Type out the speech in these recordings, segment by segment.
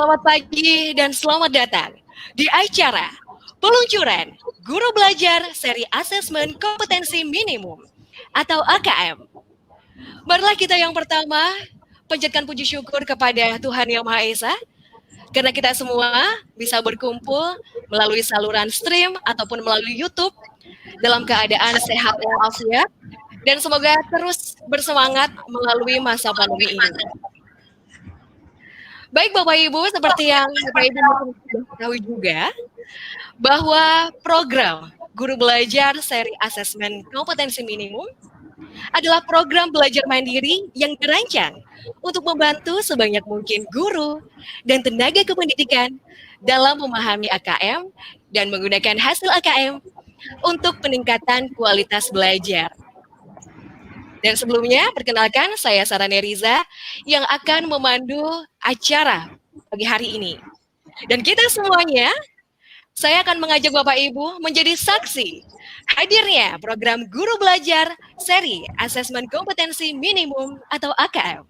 Selamat pagi dan selamat datang di acara peluncuran Guru Belajar Seri Asesmen Kompetensi Minimum atau AKM. Marilah kita yang pertama panjatkan puji syukur kepada Tuhan Yang Maha Esa karena kita semua bisa berkumpul melalui saluran stream ataupun melalui YouTube dalam keadaan sehat walafiat dan semoga terus bersemangat melalui masa pandemi ini. Baik Bapak Ibu, seperti yang Bapak Ibu mungkin sudah ketahui juga, bahwa program Guru Belajar Seri Asesmen Kompetensi Minimum adalah program belajar mandiri yang dirancang untuk membantu sebanyak mungkin guru dan tenaga kependidikan dalam memahami AKM dan menggunakan hasil AKM untuk peningkatan kualitas belajar. Dan sebelumnya, perkenalkan saya Sarane Riza yang akan memandu acara pagi hari ini. Dan kita semuanya, saya akan mengajak Bapak Ibu menjadi saksi hadirnya program Guru Belajar Seri Asesmen Kompetensi Minimum atau AKM.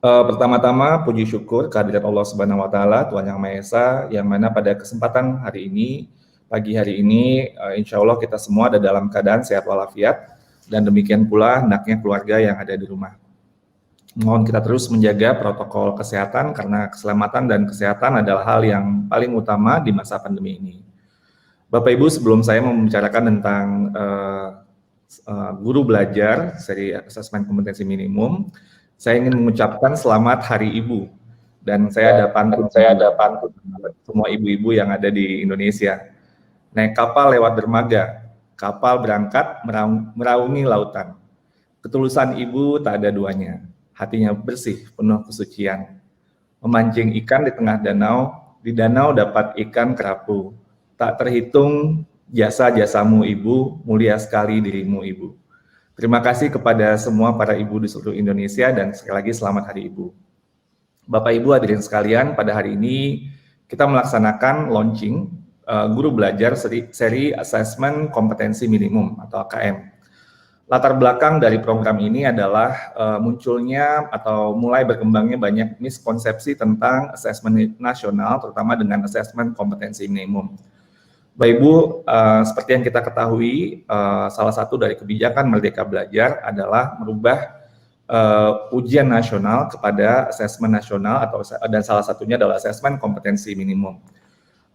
Pertama-tama puji syukur kehadirat Allah Subhanahu wa taala, Tuhan Yang Maha Esa, yang mana pada kesempatan hari ini, pagi hari ini, insya Allah kita semua ada dalam keadaan sehat walafiat, dan demikian pula hendaknya keluarga yang ada di rumah. Mohon kita terus menjaga protokol kesehatan karena keselamatan dan kesehatan adalah hal yang paling utama di masa pandemi ini. Bapak Ibu, sebelum saya membicarakan tentang guru belajar seri asesmen kompetensi minimum, saya ingin mengucapkan selamat Hari Ibu. Dan saya ada pantun semua ibu-ibu yang ada di Indonesia. Naik kapal lewat dermaga, kapal berangkat meraungi lautan. Ketulusan ibu tak ada duanya, hatinya bersih, penuh kesucian. Memancing ikan di tengah danau, di danau dapat ikan kerapu. Tak terhitung jasa-jasamu ibu, mulia sekali dirimu ibu. Terima kasih kepada semua para ibu di seluruh Indonesia dan sekali lagi selamat Hari Ibu. Bapak Ibu hadirin sekalian, pada hari ini kita melaksanakan launching Guru Belajar Seri Asesmen Kompetensi Minimum atau AKM. Latar belakang dari program ini adalah munculnya atau mulai berkembangnya banyak miskonsepsi tentang asesmen nasional, terutama dengan asesmen kompetensi minimum. Bapak Ibu, seperti yang kita ketahui, salah satu dari kebijakan Merdeka Belajar adalah merubah ujian nasional kepada asesmen nasional dan salah satunya adalah asesmen kompetensi minimum.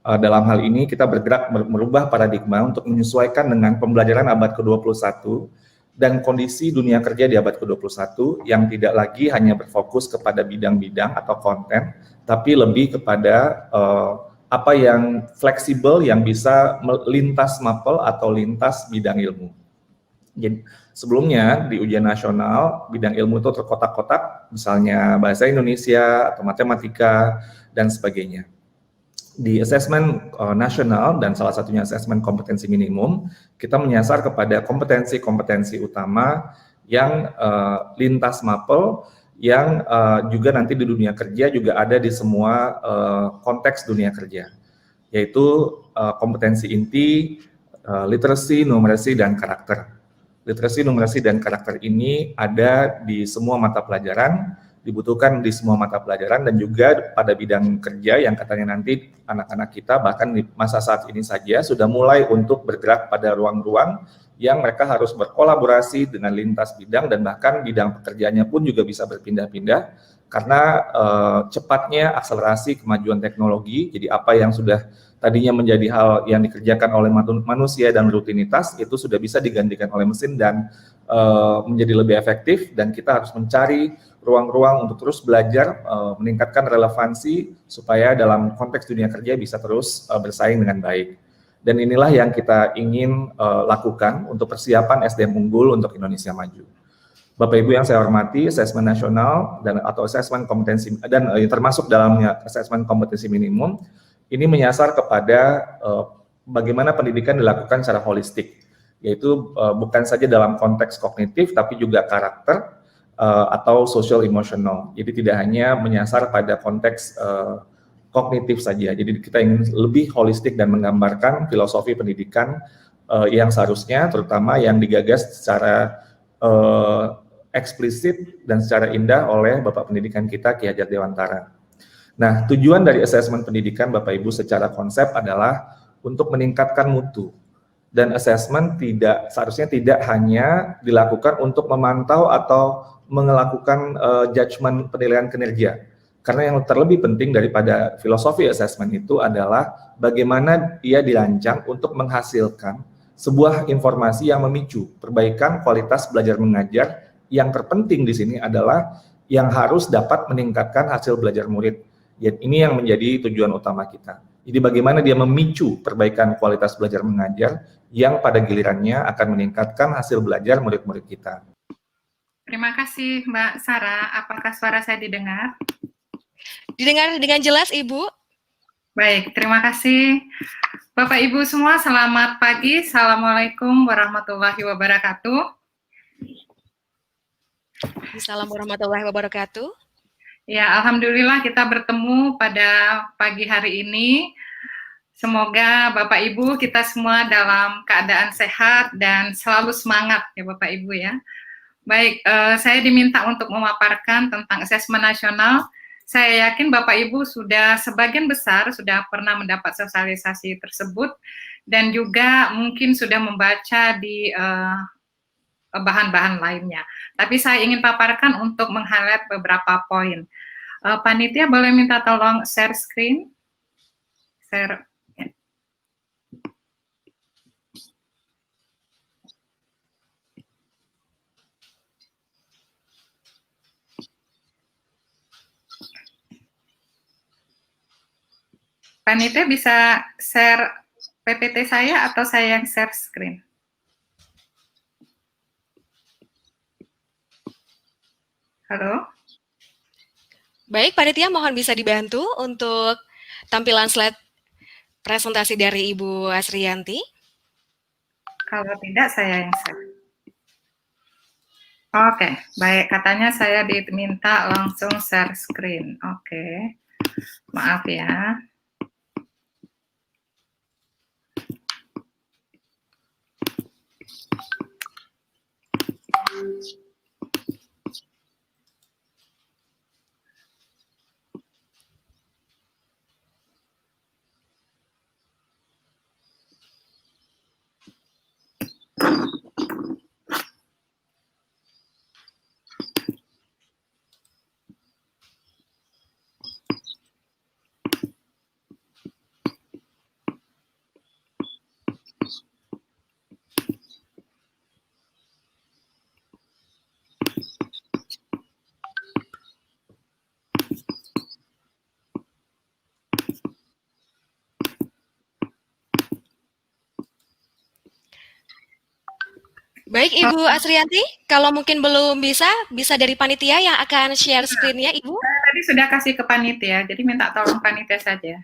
Dalam hal ini kita bergerak merubah paradigma untuk menyesuaikan dengan pembelajaran abad ke-21 dan kondisi dunia kerja di abad ke-21 yang tidak lagi hanya berfokus kepada bidang-bidang atau konten, tapi lebih kepada apa yang fleksibel yang bisa lintas mapel atau lintas bidang ilmu. Jadi, sebelumnya di ujian nasional bidang ilmu itu terkotak-kotak, misalnya bahasa Indonesia atau matematika dan sebagainya. Di asesmen nasional dan salah satunya asesmen kompetensi minimum, kita menyasar kepada kompetensi-kompetensi utama yang lintas mapel, yang juga nanti di dunia kerja juga ada di semua konteks dunia kerja, yaitu kompetensi inti, literasi, numeracy, dan karakter. Literasi, numeracy, dan karakter ini ada di semua mata pelajaran, dibutuhkan di semua mata pelajaran, dan juga pada bidang kerja yang katanya nanti anak-anak kita bahkan di masa saat ini saja sudah mulai untuk bergerak pada ruang-ruang yang mereka harus berkolaborasi dengan lintas bidang, dan bahkan bidang pekerjaannya pun juga bisa berpindah-pindah karena cepatnya akselerasi kemajuan teknologi. Jadi apa yang sudah tadinya menjadi hal yang dikerjakan oleh manusia dan rutinitas itu sudah bisa digantikan oleh mesin dan menjadi lebih efektif, dan kita harus mencari ruang-ruang untuk terus belajar, meningkatkan relevansi supaya dalam konteks dunia kerja bisa terus bersaing dengan baik. Dan inilah yang kita ingin lakukan untuk persiapan SDM unggul untuk Indonesia maju. Bapak Ibu yang saya hormati, asesmen nasional atau asesmen kompetensi dan termasuk dalamnya asesmen kompetensi minimum ini menyasar kepada bagaimana pendidikan dilakukan secara holistik, yaitu bukan saja dalam konteks kognitif tapi juga karakter atau social emotional. Jadi tidak hanya menyasar pada konteks kognitif saja. Jadi kita ingin lebih holistik dan menggambarkan filosofi pendidikan yang seharusnya, terutama yang digagas secara eksplisit dan secara indah oleh Bapak Pendidikan kita Ki Hajat Dewantara. Nah, tujuan dari asesmen pendidikan Bapak Ibu secara konsep adalah untuk meningkatkan mutu. Dan asesmen seharusnya tidak hanya dilakukan untuk memantau atau melakukan judgement penilaian kinerja. Karena yang terlebih penting daripada filosofi asesmen itu adalah bagaimana ia dirancang untuk menghasilkan sebuah informasi yang memicu perbaikan kualitas belajar mengajar. Yang terpenting di sini adalah yang harus dapat meningkatkan hasil belajar murid. Ini yang menjadi tujuan utama kita. Jadi bagaimana dia memicu perbaikan kualitas belajar mengajar yang pada gilirannya akan meningkatkan hasil belajar murid-murid kita. Terima kasih Mbak Sarah. Apakah suara saya didengar? Didengar dengan jelas, Ibu. Baik, terima kasih. Bapak Ibu semua, selamat pagi. Assalamualaikum warahmatullahi wabarakatuh. Assalamualaikum warahmatullahi wabarakatuh. Ya, alhamdulillah kita bertemu pada pagi hari ini. Semoga Bapak Ibu kita semua dalam keadaan sehat dan selalu semangat ya Bapak Ibu ya. Baik, saya diminta untuk memaparkan tentang asesmen nasional. Saya yakin Bapak Ibu sudah sebagian besar sudah pernah mendapat sosialisasi tersebut dan juga mungkin sudah membaca di bahan-bahan lainnya. Tapi saya ingin paparkan untuk meng-highlight beberapa poin. Panitia boleh minta tolong share screen? Share. Ya. Panitia bisa share PPT saya atau saya yang share screen? Halo? Baik, panitia mohon bisa dibantu untuk tampilan slide presentasi dari Ibu Asriyanti. Kalau tidak, saya yang share. Oke, baik. Katanya saya diminta langsung share screen. Oke, maaf ya. Baik, Ibu Asriyanti, kalau mungkin belum bisa dari panitia yang akan share screen-nya, Ibu. Saya tadi sudah kasih ke panitia, jadi minta tolong panitia saja.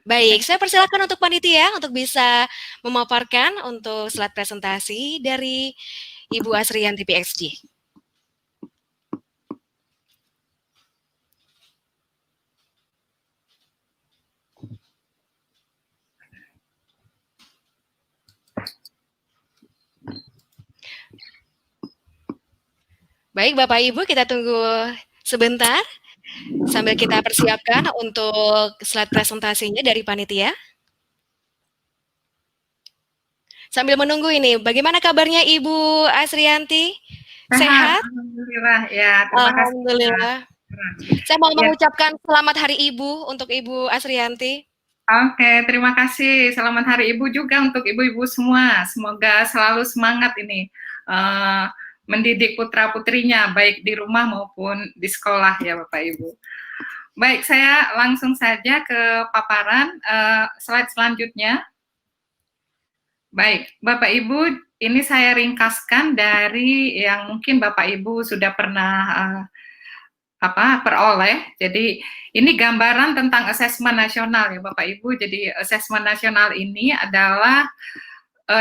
Baik, saya persilakan untuk panitia untuk bisa memaparkan untuk slide presentasi dari Ibu Asriyanti PhD. Baik, Bapak Ibu, kita tunggu sebentar sambil kita persiapkan untuk slide presentasinya dari panitia. Sambil menunggu ini, bagaimana kabarnya Ibu Asriyanti? Sehat? Alhamdulillah, ya. Terima kasih. Alhamdulillah. Saya mau mengucapkan selamat Hari Ibu untuk Ibu Asriyanti. Oke, terima kasih. Selamat Hari Ibu juga untuk ibu-ibu semua. Semoga selalu semangat ini. Mendidik putra-putrinya, baik di rumah maupun di sekolah ya Bapak Ibu. Baik, saya langsung saja ke paparan slide selanjutnya. Baik, Bapak Ibu, ini saya ringkaskan dari yang mungkin Bapak Ibu sudah pernah peroleh. Jadi ini gambaran tentang asesmen nasional ya Bapak Ibu. Jadi asesmen nasional ini adalah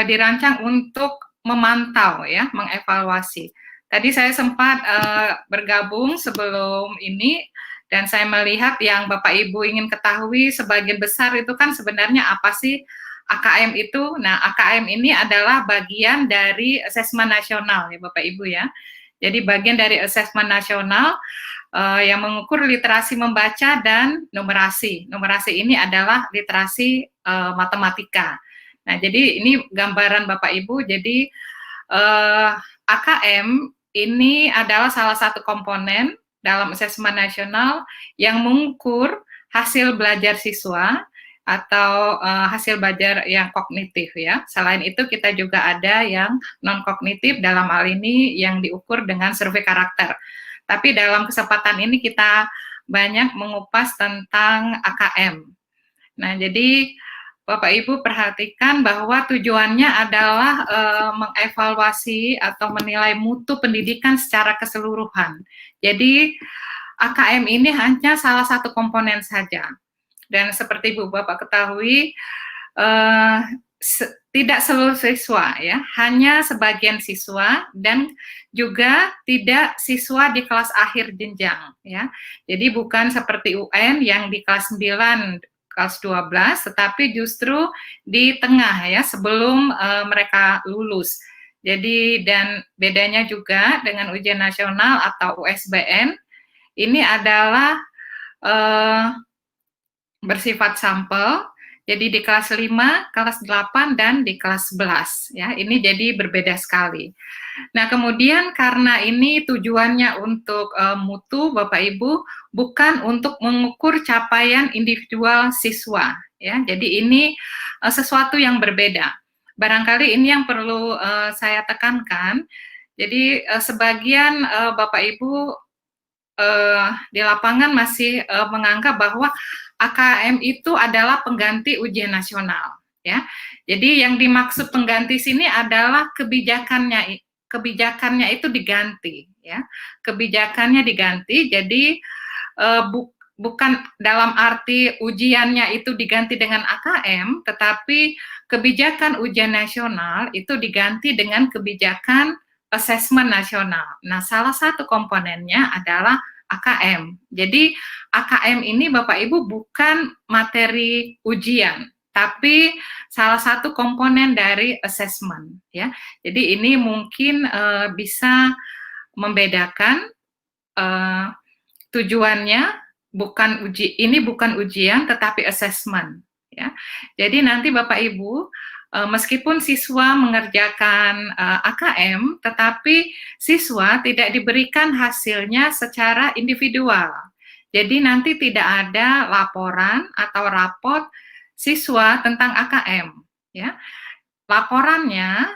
dirancang untuk memantau ya, mengevaluasi. Tadi saya sempat bergabung sebelum ini dan saya melihat yang Bapak Ibu ingin ketahui sebagian besar itu kan sebenarnya apa sih AKM itu. Nah, AKM ini adalah bagian dari asesmen nasional ya Bapak Ibu ya. Jadi bagian dari asesmen nasional yang mengukur literasi membaca dan numerasi. Numerasi ini adalah literasi matematika. Nah, jadi ini gambaran Bapak Ibu. Jadi AKM ini adalah salah satu komponen dalam asesmen nasional yang mengukur hasil belajar siswa atau hasil belajar yang kognitif ya. Selain itu kita juga ada yang non kognitif, dalam hal ini yang diukur dengan survei karakter. Tapi dalam kesempatan ini kita banyak mengupas tentang AKM. Nah, jadi Bapak Ibu perhatikan bahwa tujuannya adalah mengevaluasi atau menilai mutu pendidikan secara keseluruhan. Jadi AKM ini hanya salah satu komponen saja. Dan seperti Ibu Bapak ketahui, tidak seluruh siswa ya, hanya sebagian siswa dan juga tidak siswa di kelas akhir jenjang ya. Jadi bukan seperti UN yang di kelas 9, kelas 12, tetapi justru di tengah ya, sebelum mereka lulus. Jadi dan bedanya juga dengan ujian nasional atau USBN, ini adalah bersifat sampel. Jadi di kelas 5, kelas 8, dan di kelas 11 ya. Ini jadi berbeda sekali. Nah, kemudian karena ini tujuannya untuk mutu Bapak Ibu, bukan untuk mengukur capaian individual siswa ya. Jadi ini sesuatu yang berbeda. Barangkali ini yang perlu saya tekankan. Jadi sebagian Bapak Ibu di lapangan masih menganggap bahwa AKM itu adalah pengganti ujian nasional ya. Jadi yang dimaksud pengganti sini adalah kebijakannya itu diganti ya. Kebijakannya diganti. Jadi bukan dalam arti ujiannya itu diganti dengan AKM, tetapi kebijakan ujian nasional itu diganti dengan kebijakan asesmen nasional. Nah, salah satu komponennya adalah AKM. Jadi AKM ini Bapak Ibu bukan materi ujian, tapi salah satu komponen dari assessment ya. Jadi ini mungkin bisa membedakan tujuannya ini bukan ujian tetapi assessment ya. Jadi nanti Bapak Ibu meskipun siswa mengerjakan AKM, tetapi siswa tidak diberikan hasilnya secara individual. Jadi nanti tidak ada laporan atau raport siswa tentang AKM. Ya. Laporannya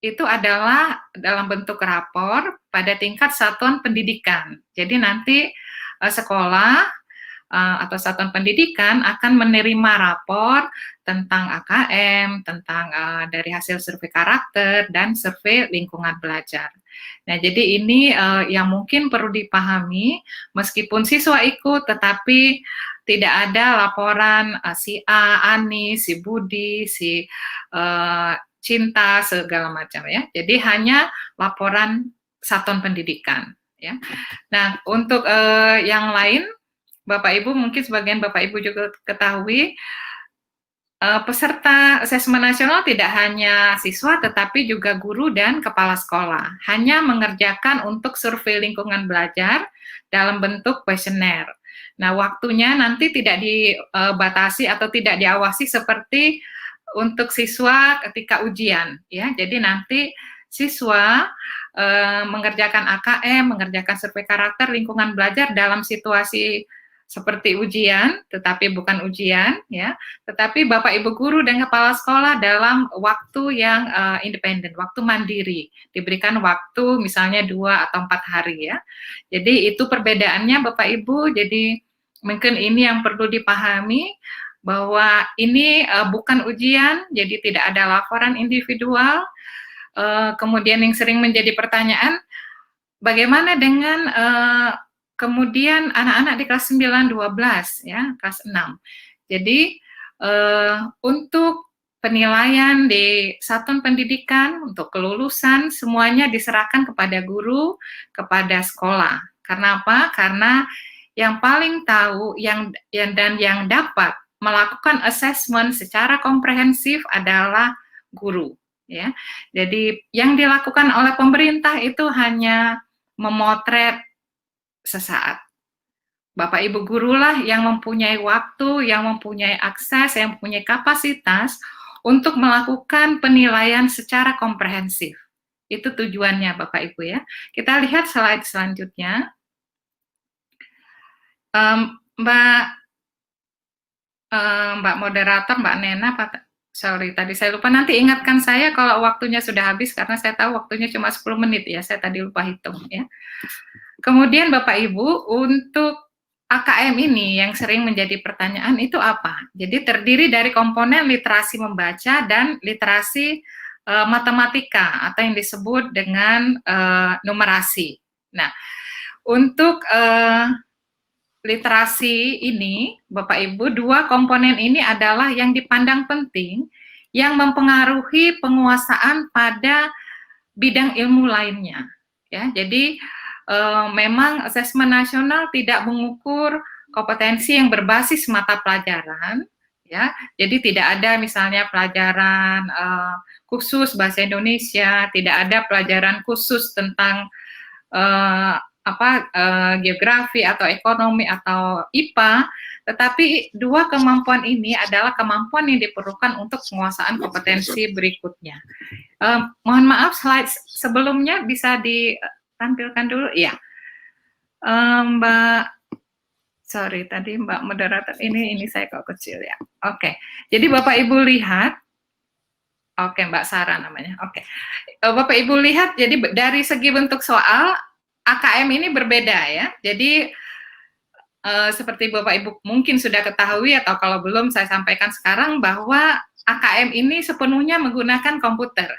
itu adalah dalam bentuk rapor pada tingkat satuan pendidikan. Jadi nanti sekolah atau satuan pendidikan akan menerima rapor tentang AKM, tentang dari hasil survei karakter dan survei lingkungan belajar. Nah, jadi ini yang mungkin perlu dipahami, meskipun siswa ikut, tetapi tidak ada laporan si A, Ani, si Budi, si Cinta, segala macam ya. Jadi hanya laporan satuan pendidikan. Ya. Nah, untuk yang lain, Bapak Ibu, mungkin sebagian Bapak Ibu juga ketahui, peserta asesmen nasional tidak hanya siswa, tetapi juga guru dan kepala sekolah. Hanya mengerjakan untuk survei lingkungan belajar dalam bentuk kuesioner. Nah, waktunya nanti tidak dibatasi atau tidak diawasi seperti untuk siswa ketika ujian. Ya, jadi nanti siswa mengerjakan AKM, mengerjakan survei karakter lingkungan belajar dalam situasi seperti ujian, tetapi bukan ujian, ya. Tetapi Bapak Ibu guru dan kepala sekolah dalam waktu yang independen, waktu mandiri, diberikan waktu misalnya 2 atau 4 hari, ya. Jadi itu perbedaannya Bapak Ibu. Jadi mungkin ini yang perlu dipahami, bahwa ini bukan ujian, jadi tidak ada laporan individual. Kemudian yang sering menjadi pertanyaan, bagaimana dengan kemudian anak-anak di kelas 9, 12, ya, kelas 6. Jadi, untuk penilaian di satuan pendidikan, untuk kelulusan, semuanya diserahkan kepada guru, kepada sekolah. Karena apa? Karena yang paling tahu dan yang dapat melakukan assessment secara komprehensif adalah guru. Ya. Jadi, yang dilakukan oleh pemerintah itu hanya memotret sesaat. Bapak Ibu gurulah yang mempunyai waktu, yang mempunyai akses, yang mempunyai kapasitas untuk melakukan penilaian secara komprehensif. Itu tujuannya Bapak Ibu ya. Kita lihat slide selanjutnya. Mbak moderator, Mbak Nena, sorry tadi saya lupa, nanti ingatkan saya kalau waktunya sudah habis karena saya tahu waktunya cuma 10 menit ya, saya tadi lupa hitung ya. Kemudian Bapak Ibu, untuk AKM ini yang sering menjadi pertanyaan itu apa? Jadi terdiri dari komponen literasi membaca dan literasi matematika atau yang disebut dengan numerasi. Nah, untuk literasi ini, Bapak Ibu, dua komponen ini adalah yang dipandang penting yang mempengaruhi penguasaan pada bidang ilmu lainnya. Ya, jadi memang asesmen nasional tidak mengukur kompetensi yang berbasis mata pelajaran, ya. Jadi tidak ada misalnya pelajaran khusus bahasa Indonesia, tidak ada pelajaran khusus tentang geografi atau ekonomi atau IPA, tetapi dua kemampuan ini adalah kemampuan yang diperlukan untuk penguasaan kompetensi berikutnya. Mohon maaf, slide sebelumnya bisa ditampilkan dulu, ya. Sorry tadi Mbak moderator, ini saya kok kecil ya. Oke, jadi Bapak Ibu lihat, oke Mbak Sarah namanya, oke. Bapak Ibu lihat, jadi dari segi bentuk soal, AKM ini berbeda ya. Jadi seperti Bapak Ibu mungkin sudah ketahui atau kalau belum saya sampaikan sekarang bahwa AKM ini sepenuhnya menggunakan komputer.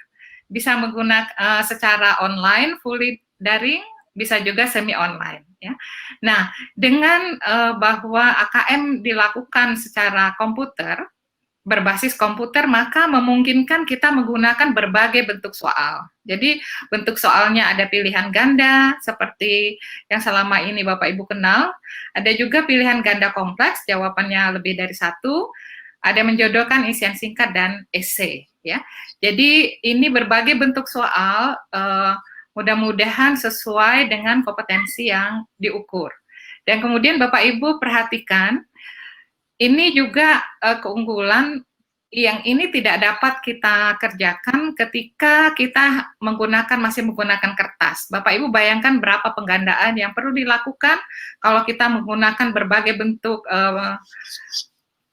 Bisa menggunakan secara online, fully daring, bisa juga semi online ya. Nah, dengan bahwa AKM dilakukan secara komputer, berbasis komputer, maka memungkinkan kita menggunakan berbagai bentuk soal. Jadi bentuk soalnya ada pilihan ganda, seperti yang selama ini Bapak Ibu kenal. Ada juga pilihan ganda kompleks, jawabannya lebih dari satu. Ada menjodohkan isian singkat dan esai. Ya. Jadi ini berbagai bentuk soal, mudah-mudahan sesuai dengan kompetensi yang diukur. Dan kemudian Bapak Ibu perhatikan, ini juga keunggulan yang ini tidak dapat kita kerjakan ketika kita masih menggunakan kertas. Bapak Ibu bayangkan berapa penggandaan yang perlu dilakukan kalau kita menggunakan berbagai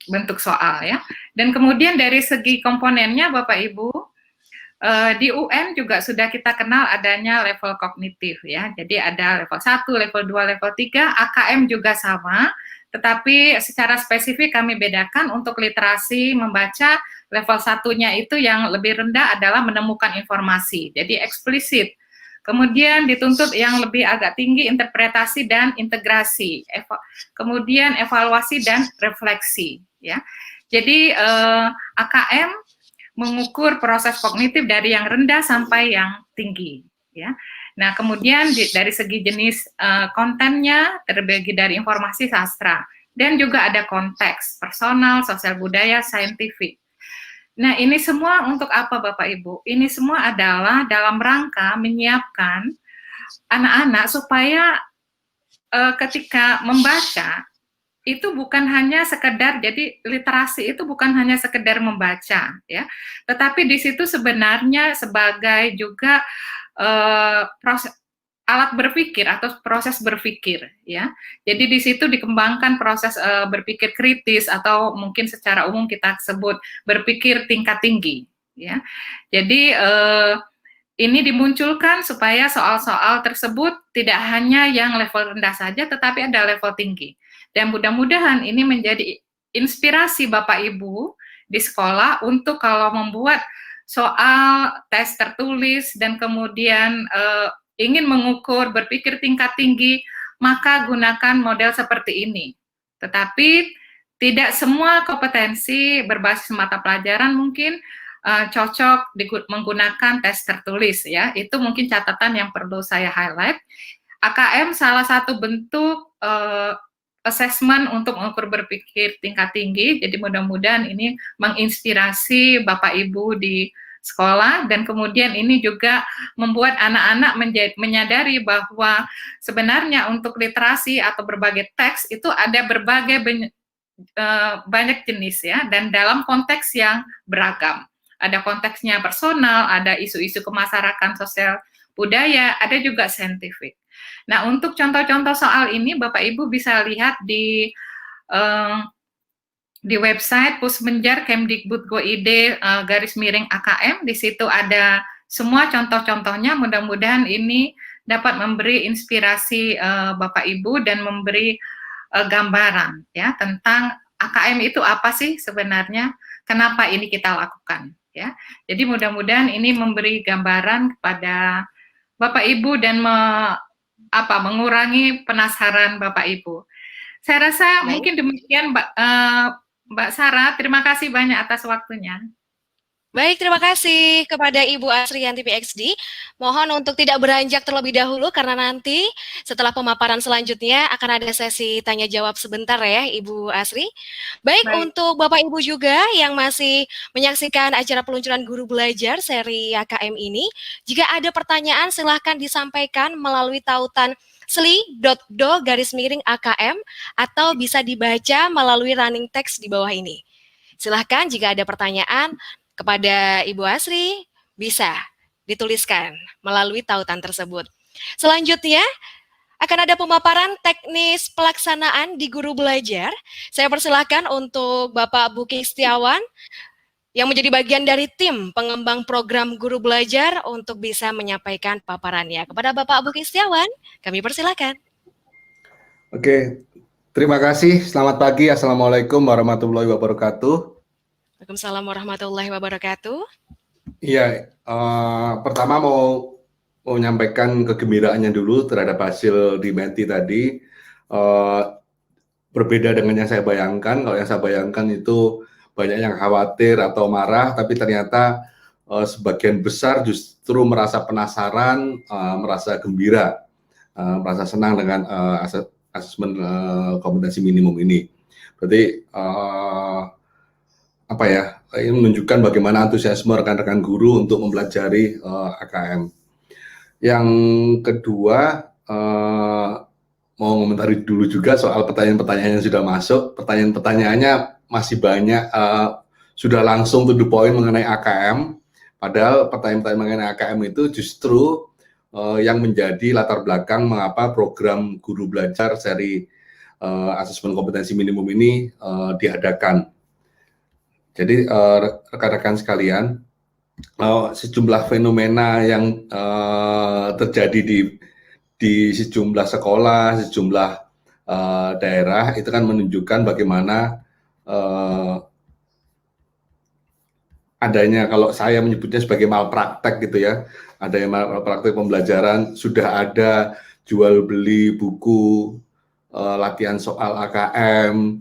bentuk soal ya. Dan kemudian dari segi komponennya Bapak Ibu, di UN juga sudah kita kenal adanya level kognitif ya. Jadi ada level 1, level 2, level 3, AKM juga sama. Tetapi secara spesifik kami bedakan untuk literasi membaca level 1-nya itu yang lebih rendah adalah menemukan informasi, jadi eksplisit. Kemudian dituntut yang lebih agak tinggi interpretasi dan integrasi, kemudian evaluasi dan refleksi. Ya, jadi AKM mengukur proses kognitif dari yang rendah sampai yang tinggi. Ya. Nah, kemudian dari segi jenis kontennya terbagi dari informasi sastra dan juga ada konteks, personal, sosial budaya, saintifik. Nah, ini semua untuk apa Bapak Ibu? Ini semua adalah dalam rangka menyiapkan anak-anak supaya ketika membaca itu bukan hanya sekedar, jadi literasi itu bukan hanya sekedar membaca ya, tetapi di situ sebenarnya sebagai juga proses alat berpikir atau proses berpikir ya. Jadi di situ dikembangkan proses berpikir kritis atau mungkin secara umum kita sebut berpikir tingkat tinggi ya. Jadi ini dimunculkan supaya soal-soal tersebut tidak hanya yang level rendah saja tetapi ada level tinggi. Dan mudah-mudahan ini menjadi inspirasi Bapak Ibu di sekolah untuk kalau membuat soal tes tertulis dan kemudian ingin mengukur berpikir tingkat tinggi, maka gunakan model seperti ini. Tetapi tidak semua kompetensi berbasis mata pelajaran mungkin cocok menggunakan tes tertulis ya. Itu mungkin catatan yang perlu saya highlight. AKM salah satu bentuk assessment untuk mengukur berpikir tingkat tinggi. Jadi mudah-mudahan ini menginspirasi Bapak Ibu di sekolah, dan kemudian ini juga membuat anak-anak menyadari bahwa sebenarnya untuk literasi atau berbagai teks itu ada berbagai banyak jenis ya, dan dalam konteks yang beragam. Ada konteksnya personal, ada isu-isu kemasyarakatan sosial budaya, ada juga saintifik. Nah, untuk contoh-contoh soal ini Bapak Ibu bisa lihat di website Pusmenjar Kemdikbud.go.id _AKM. Di situ ada semua contoh-contohnya. Mudah-mudahan ini dapat memberi inspirasi Bapak Ibu dan memberi gambaran ya tentang AKM itu apa sih sebenarnya, kenapa ini kita lakukan ya. Jadi mudah-mudahan ini memberi gambaran kepada Bapak Ibu dan mengurangi penasaran Bapak Ibu. Saya rasa mungkin demikian Mbak Sarah, terima kasih banyak atas waktunya. Baik, terima kasih kepada Ibu Asriyanti PhD. Mohon untuk tidak beranjak terlebih dahulu karena nanti setelah pemaparan selanjutnya akan ada sesi tanya jawab sebentar ya Ibu Asri. Baik. Untuk Bapak Ibu juga yang masih menyaksikan acara peluncuran Guru Belajar seri AKM ini, jika ada pertanyaan silahkan disampaikan melalui tautan sli.do_AKM atau bisa dibaca melalui running text di bawah ini. Silahkan jika ada pertanyaan kepada Ibu Asri, bisa dituliskan melalui tautan tersebut. Selanjutnya, akan ada pemaparan teknis pelaksanaan di Guru Belajar. Saya persilahkan untuk Bapak Buki Setiawan, yang menjadi bagian dari tim pengembang program Guru Belajar untuk bisa menyampaikan paparannya. Kepada Bapak Buki Setiawan, kami persilahkan. Oke, terima kasih. Selamat pagi. Assalamualaikum warahmatullahi wabarakatuh. Waalaikumsalam warahmatullahi wabarakatuh. Iya, pertama mau menyampaikan kegembiraannya dulu terhadap hasil di Menti tadi. Berbeda dengan yang saya bayangkan. Kalau yang saya bayangkan itu banyak yang khawatir atau marah, tapi ternyata sebagian besar justru merasa penasaran, merasa gembira, merasa senang dengan asesmen kompetensi minimum ini. Berarti ini menunjukkan bagaimana antusiasme rekan-rekan guru untuk mempelajari AKM. Yang kedua, mau komentari dulu juga soal pertanyaan-pertanyaan yang sudah masuk. Pertanyaan-pertanyaannya masih banyak, sudah langsung to the point mengenai AKM. Padahal pertanyaan-pertanyaan mengenai AKM itu justru yang menjadi latar belakang mengapa program Guru Belajar seri asesmen kompetensi minimum ini diadakan. Jadi rekan-rekan sekalian, sejumlah fenomena yang terjadi di sejumlah sekolah, sejumlah daerah itu kan menunjukkan bagaimana adanya, kalau saya menyebutnya sebagai malpraktek gitu ya, adanya malpraktek pembelajaran. Sudah ada jual beli buku latihan soal AKM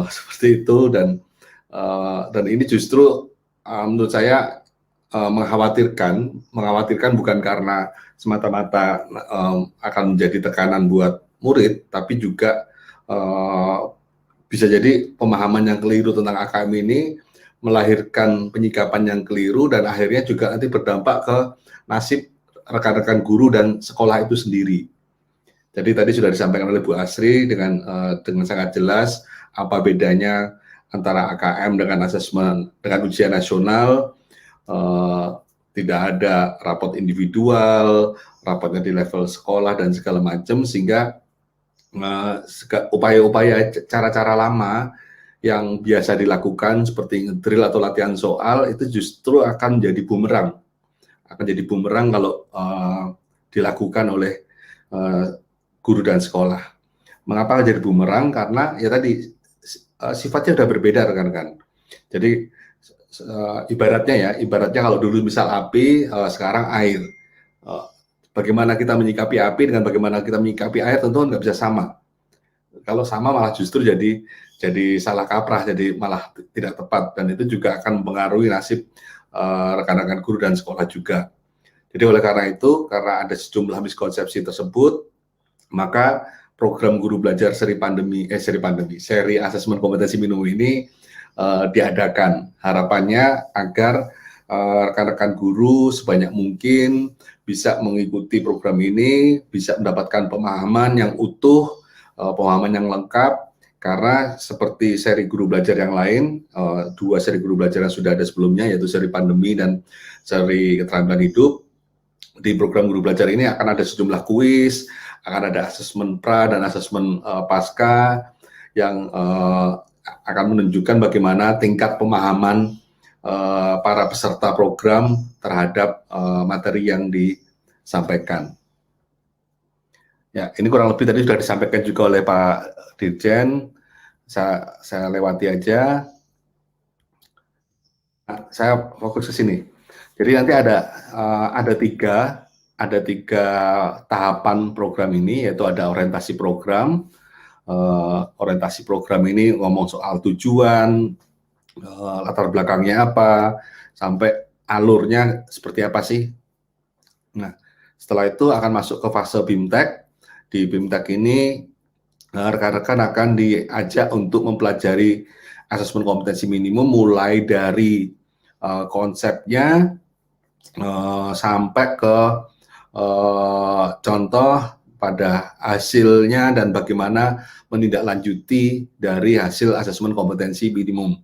seperti itu, dan ini justru menurut saya mengkhawatirkan bukan karena semata-mata akan menjadi tekanan buat murid, tapi juga bisa jadi pemahaman yang keliru tentang AKM ini melahirkan penyikapan yang keliru dan akhirnya juga nanti berdampak ke nasib rekan-rekan guru dan sekolah itu sendiri. Jadi tadi sudah disampaikan oleh Bu Asri dengan sangat jelas apa bedanya antara AKM dengan asesmen dengan ujian nasional. Tidak ada rapot individual, rapotnya di level sekolah dan segala macam, sehingga upaya-upaya cara-cara lama yang biasa dilakukan seperti drill atau latihan soal itu justru akan menjadi bumerang kalau dilakukan oleh guru dan sekolah. Mengapa jadi bumerang? Karena ya tadi sifatnya sudah berbeda rekan-rekan. Jadi ibaratnya kalau dulu misal api, sekarang air. Bagaimana kita menyikapi api dengan bagaimana kita menyikapi air tentu nggak bisa sama. Kalau sama malah justru jadi salah kaprah, jadi malah tidak tepat, dan itu juga akan mempengaruhi nasib rekan-rekan guru dan sekolah juga. Jadi oleh karena itu, karena ada sejumlah miskonsepsi tersebut, maka program Guru Belajar seri asesmen kompetensi minimum ini diadakan. Harapannya agar rekan-rekan guru sebanyak mungkin bisa mengikuti program ini, bisa mendapatkan pemahaman yang utuh, pemahaman yang lengkap, karena seperti seri guru belajar yang lain, 2 seri guru belajar yang sudah ada sebelumnya, yaitu seri pandemi dan seri keterampilan hidup. Di program guru belajar ini akan ada sejumlah kuis, akan ada asesmen pra dan asesmen pasca yang akan menunjukkan bagaimana tingkat pemahaman para peserta program terhadap materi yang disampaikan. Ya, ini kurang lebih tadi sudah disampaikan juga oleh Pak Dirjen. Saya lewati aja. Nah, saya fokus ke sini. Jadi nanti ada tiga tahapan program ini, yaitu ada orientasi program. Orientasi program ini ngomong soal tujuan, latar belakangnya apa, sampai alurnya seperti apa sih. Nah, setelah itu akan masuk ke fase BIMTEK. Di BIMTEK ini rekan-rekan akan diajak untuk mempelajari asesmen kompetensi minimum mulai dari konsepnya sampai ke contoh pada hasilnya dan bagaimana menindaklanjuti dari hasil asesmen kompetensi minimum.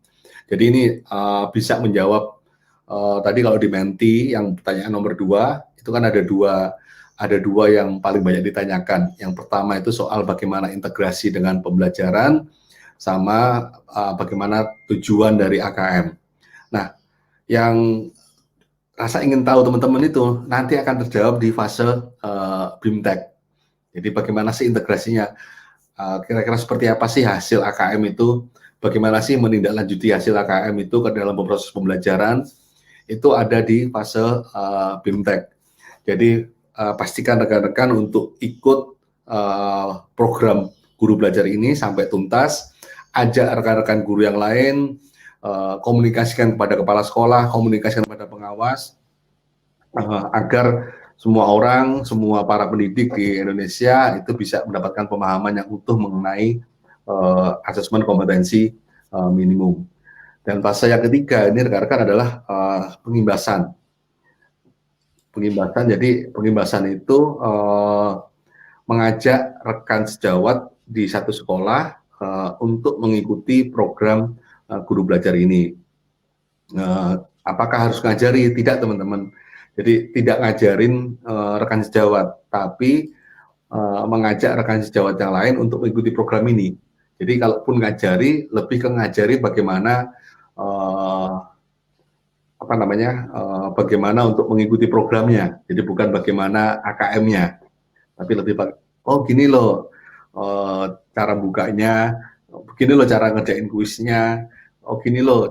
Jadi ini bisa menjawab tadi kalau di Menti yang pertanyaan nomor 2 itu kan ada dua yang paling banyak ditanyakan. Yang pertama itu soal bagaimana integrasi dengan pembelajaran sama bagaimana tujuan dari AKM. Nah, yang rasa ingin tahu teman-teman itu nanti akan terjawab di fase BIMTEK. Jadi bagaimana sih integrasinya? Kira-kira seperti apa sih hasil AKM itu? Bagaimana sih menindaklanjuti hasil AKM itu ke dalam proses pembelajaran? Itu ada di fase BIMTEK. Jadi pastikan rekan-rekan untuk ikut program guru belajar ini sampai tuntas. Ajak rekan-rekan guru yang lain, komunikasikan kepada kepala sekolah, komunikasikan kepada pengawas, agar semua orang, semua para pendidik di Indonesia itu bisa mendapatkan pemahaman yang utuh mengenai asesmen kompetensi minimum. Dan fase yang ketiga ini rekan-rekan adalah pengimbasan. Jadi pengimbasan itu mengajak rekan sejawat di satu sekolah untuk mengikuti program guru belajar ini. Apakah harus ngajari? Tidak, teman-teman. Jadi tidak ngajarin rekan sejawat, tapi mengajak rekan sejawat yang lain untuk mengikuti program ini. Jadi kalaupun ngajari, lebih ke ngajari bagaimana bagaimana untuk mengikuti programnya. Jadi bukan bagaimana AKM-nya, tapi lebih oh gini loh cara bukanya, begini loh cara ngerjain kuisnya, oh gini loh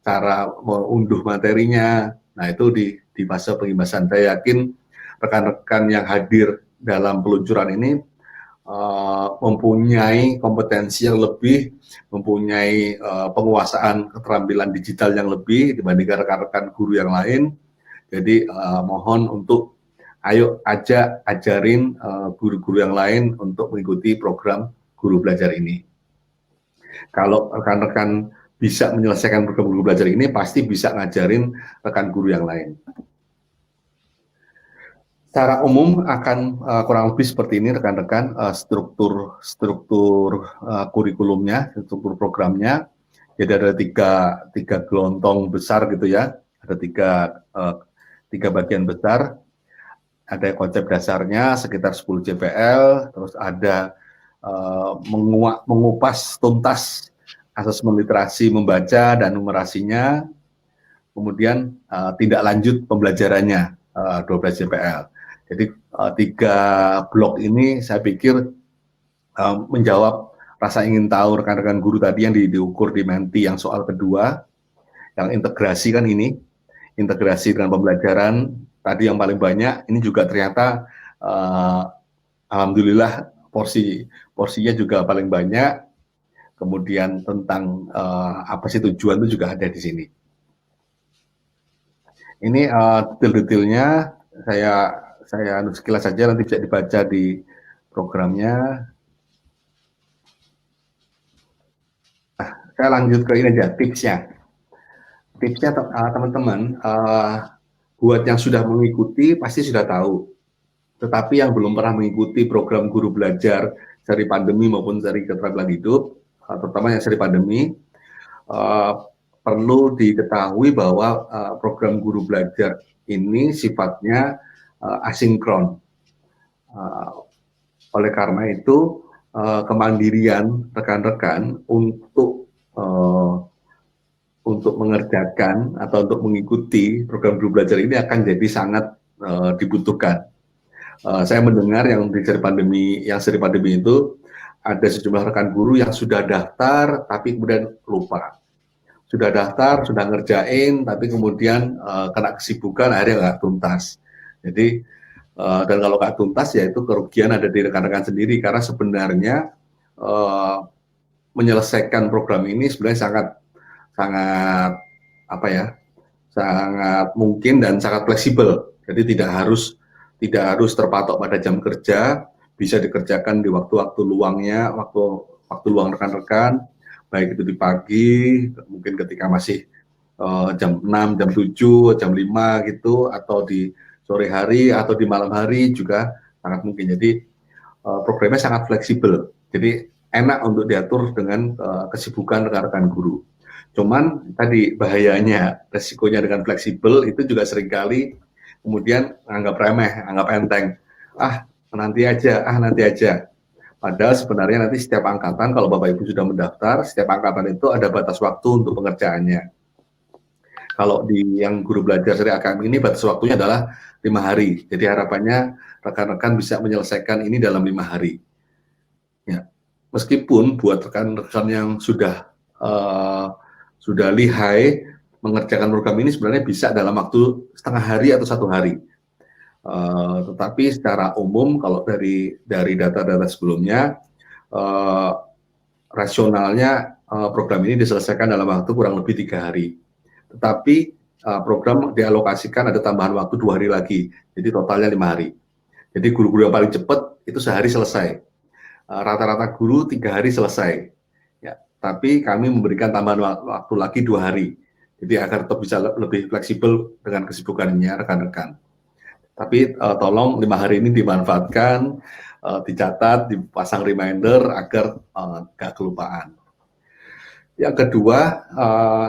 cara mengunduh materinya. Nah, itu di fase pengimbasan. Saya yakin rekan-rekan yang hadir dalam peluncuran ini mempunyai kompetensi yang lebih, mempunyai penguasaan keterampilan digital yang lebih dibandingkan rekan-rekan guru yang lain. Jadi mohon untuk ajarin guru-guru yang lain untuk mengikuti program guru belajar ini. Kalau rekan-rekan bisa menyelesaikan program guru belajar ini, pasti bisa ngajarin rekan guru yang lain. Secara umum akan kurang lebih seperti ini rekan-rekan struktur kurikulumnya, struktur programnya. Jadi ada tiga gelontong besar gitu ya, ada tiga bagian besar. Ada konsep dasarnya sekitar 10 JPL, terus ada mengupas tuntas asesmen literasi membaca dan numerasinya, kemudian tindak lanjut pembelajarannya 12 JPL. Jadi 3 blok ini saya pikir menjawab rasa ingin tahu rekan-rekan guru tadi yang diukur di Menti yang soal kedua, yang integrasi kan ini, integrasi dengan pembelajaran tadi yang paling banyak, ini juga ternyata alhamdulillah porsinya juga paling banyak. Kemudian tentang apa sih tujuan itu juga ada di sini. Ini detail-detailnya saya sekilas saja, nanti bisa dibaca di programnya. Nah, saya lanjut ke ini aja tipsnya. tipsnya teman-teman, buat yang sudah mengikuti pasti sudah tahu. Tetapi yang belum pernah mengikuti program guru belajar seri pandemi maupun seri keterampilan hidup, terutama yang seri pandemi, perlu diketahui bahwa program guru belajar ini sifatnya asinkron. Oleh karena itu, kemandirian rekan-rekan untuk mengerjakan atau untuk mengikuti program guru belajar ini akan jadi sangat dibutuhkan. Saya mendengar yang di seri pandemi itu ada sejumlah rekan guru yang sudah daftar tapi kemudian lupa. Sudah daftar, sudah ngerjain, tapi kemudian kena kesibukan akhirnya nggak tuntas. Jadi dan kalau nggak tuntas ya itu kerugian ada di rekan-rekan sendiri, karena sebenarnya menyelesaikan program ini sebenarnya sangat mungkin dan sangat fleksibel. Jadi tidak harus terpatok pada jam kerja, bisa dikerjakan di waktu-waktu luangnya, waktu luang rekan-rekan, baik itu di pagi, mungkin ketika masih jam 6, jam 7, jam 5 gitu, atau di sore hari atau di malam hari juga sangat mungkin. Jadi programnya sangat fleksibel. Jadi enak untuk diatur dengan kesibukan rekan-rekan guru. Cuman tadi bahayanya, resikonya dengan fleksibel itu juga seringkali kemudian anggap remeh, anggap enteng. Nanti aja. Padahal sebenarnya nanti setiap angkatan, kalau Bapak Ibu sudah mendaftar, setiap angkatan itu ada batas waktu untuk pengerjaannya. Kalau di yang guru belajar seri AKM ini batas waktunya adalah 5 hari. Jadi harapannya rekan-rekan bisa menyelesaikan ini dalam 5 hari. Ya. Meskipun buat rekan-rekan yang sudah lihai mengerjakan program ini sebenarnya bisa dalam waktu setengah hari atau 1 hari. Tetapi secara umum kalau dari data-data sebelumnya, rasionalnya program ini diselesaikan dalam waktu kurang lebih 3 hari. Tetapi program dialokasikan ada tambahan waktu 2 hari lagi, jadi totalnya 5 hari. Jadi guru-guru yang paling cepat itu sehari selesai. Rata-rata guru 3 hari selesai. Ya, tapi kami memberikan tambahan waktu lagi 2 hari. Jadi agar tetap bisa lebih fleksibel dengan kesibukannya rekan-rekan. Tapi tolong 5 hari ini dimanfaatkan, dicatat, dipasang reminder agar nggak kelupaan. Yang kedua,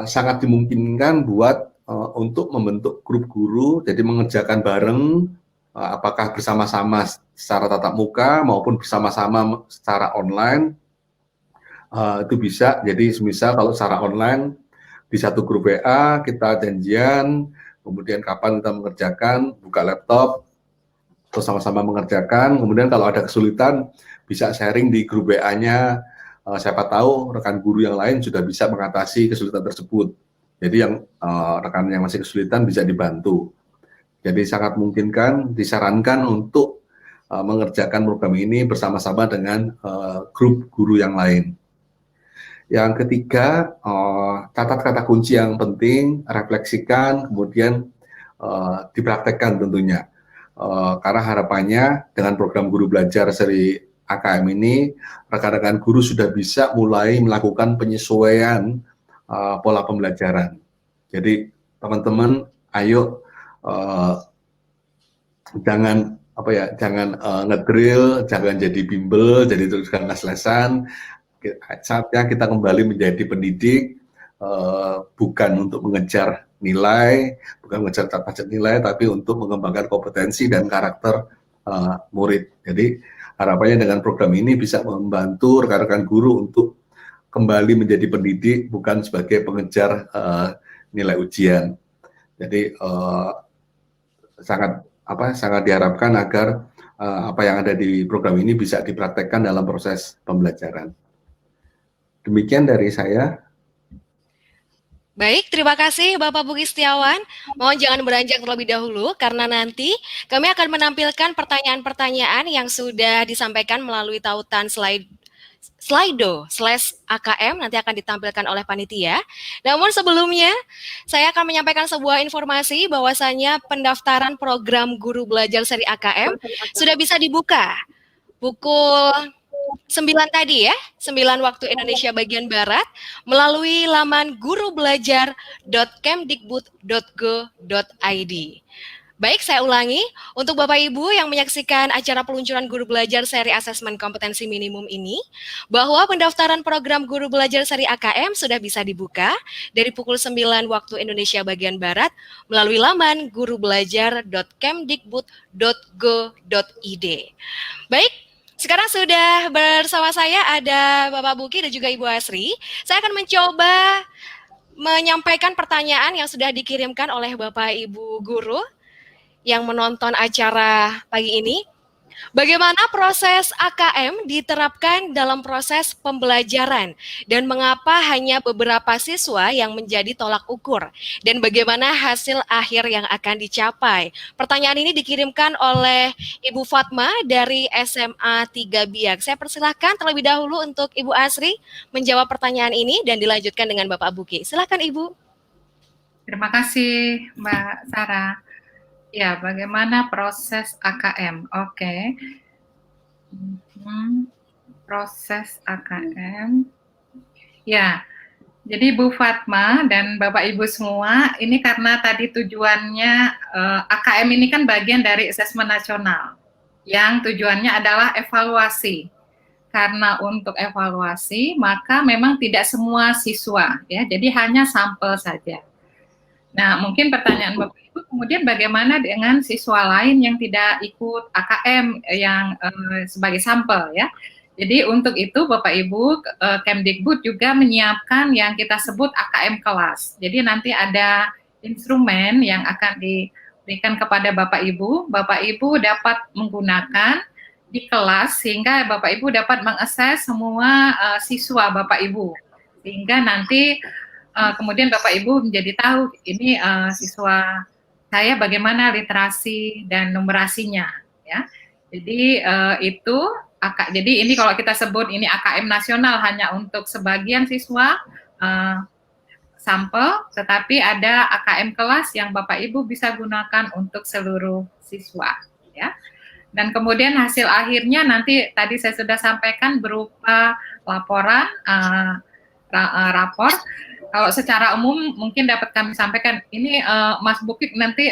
sangat dimungkinkan buat untuk membentuk grup guru, jadi mengerjakan bareng, apakah bersama-sama secara tatap muka maupun bersama-sama secara online, itu bisa. Jadi semisal kalau secara online, di satu grup WA kita janjian, kemudian kapan kita mengerjakan, buka laptop, terus sama-sama mengerjakan, kemudian kalau ada kesulitan, bisa sharing di grup WA-nya, siapa tahu rekan guru yang lain sudah bisa mengatasi kesulitan tersebut. Jadi yang rekan yang masih kesulitan bisa dibantu. Jadi sangat memungkinkan, disarankan untuk mengerjakan program ini bersama-sama dengan grup guru yang lain. Yang ketiga, catat kata kunci yang penting, refleksikan, kemudian dipraktekkan tentunya. Karena harapannya dengan program guru belajar seri AKM ini, rekan-rekan guru sudah bisa mulai melakukan penyesuaian pola pembelajaran. Jadi teman-teman, ayo jangan ngedrill, jangan jadi bimbel, jadi terus les-lesan. Saatnya kita kembali menjadi pendidik, bukan untuk mengejar nilai, bukan mengejar target nilai, tapi untuk mengembangkan kompetensi dan karakter murid. Jadi harapannya dengan program ini bisa membantu rekan-rekan guru untuk kembali menjadi pendidik, bukan sebagai pengejar nilai ujian. Jadi sangat diharapkan agar apa yang ada di program ini bisa dipraktekkan dalam proses pembelajaran. Demikian dari saya. Baik, terima kasih Bapak Budi Setiawan. Mohon jangan beranjak terlebih dahulu, karena nanti kami akan menampilkan pertanyaan-pertanyaan yang sudah disampaikan melalui tautan Slido/AKM, nanti akan ditampilkan oleh panitia. Namun sebelumnya, saya akan menyampaikan sebuah informasi bahwasannya pendaftaran program guru belajar seri AKM sudah bisa dibuka pukul 9 tadi ya, 9 waktu Indonesia bagian Barat, melalui laman gurubelajar.kemdikbud.go.id. Baik, saya ulangi, untuk Bapak Ibu yang menyaksikan acara peluncuran Guru Belajar seri asesmen kompetensi minimum ini, bahwa pendaftaran program Guru Belajar seri AKM sudah bisa dibuka dari pukul 9 waktu Indonesia bagian Barat melalui laman gurubelajar.kemdikbud.go.id. Baik, sekarang sudah bersama saya ada Bapak Buki dan juga Ibu Asri. Saya akan mencoba menyampaikan pertanyaan yang sudah dikirimkan oleh Bapak Ibu guru yang menonton acara pagi ini. Bagaimana proses AKM diterapkan dalam proses pembelajaran dan mengapa hanya beberapa siswa yang menjadi tolak ukur dan bagaimana hasil akhir yang akan dicapai. Pertanyaan ini dikirimkan oleh Ibu Fatma dari SMA 3 Biak. Saya persilahkan terlebih dahulu untuk Ibu Asri menjawab pertanyaan ini dan dilanjutkan dengan Bapak Buki. Silakan Ibu. Terima kasih Mbak Sarah. Ya, bagaimana proses AKM? Oke. Proses AKM. Ya, jadi Bu Fatma dan Bapak Ibu semua, ini karena tadi tujuannya AKM ini kan bagian dari asesmen nasional, yang tujuannya adalah evaluasi. Karena untuk evaluasi, maka memang tidak semua siswa, ya, jadi hanya sampel saja. Nah, mungkin pertanyaan Bapak Ibu, kemudian bagaimana dengan siswa lain yang tidak ikut AKM yang sebagai sampel ya? Jadi untuk itu Bapak Ibu Kemdikbud juga menyiapkan yang kita sebut AKM kelas. Jadi nanti ada instrumen yang akan diberikan kepada Bapak Ibu dapat menggunakan di kelas sehingga Bapak Ibu dapat mengakses semua siswa Bapak Ibu. Sehingga nanti kemudian Bapak Ibu menjadi tahu ini siswa saya bagaimana literasi dan numerasinya ya. Jadi itu jadi ini kalau kita sebut ini AKM nasional hanya untuk sebagian siswa sampel, tetapi ada AKM kelas yang Bapak Ibu bisa gunakan untuk seluruh siswa ya. Dan kemudian hasil akhirnya nanti tadi saya sudah sampaikan berupa laporan rapor. Kalau secara umum mungkin dapat kami sampaikan, ini Mas Bukit nanti